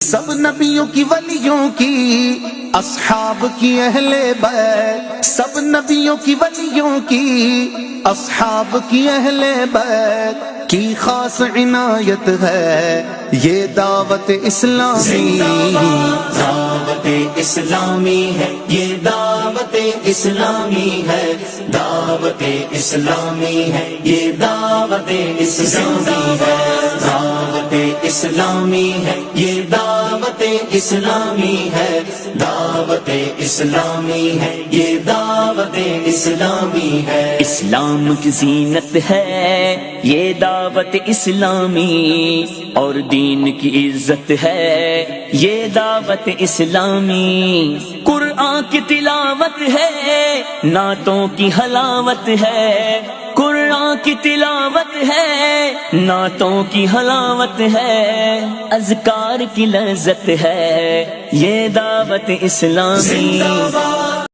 سب نبیوں کی ولیوں کی اصحاب کی اہل بیت، سب نبیوں کی ولیوں کی اصحاب کی اہل بیت کی خاص عنایت ہے یہ دعوت اسلامی، دعوت اسلامی ہے یہ دعوت اسلامی ہے، دعوت اسلامی ہے یہ دعوت اسلامی ہے، دعوت اسلامی ہے یہ دعوت اسلامی ہے، دعوت اسلامی ہے یہ دعوت اسلامی ہے۔ اسلام کی زینت ہے یہ دعوت اسلامی، اور دین کی عزت ہے یہ دعوت اسلامی، قرآن کی تلاوت ہے نعتوں کی حلاوت ہے، قرآن کی تلاوت ہے نعتوں کی حلاوت ہے، اذکار کی لذت ہے یہ دعوت اسلامی۔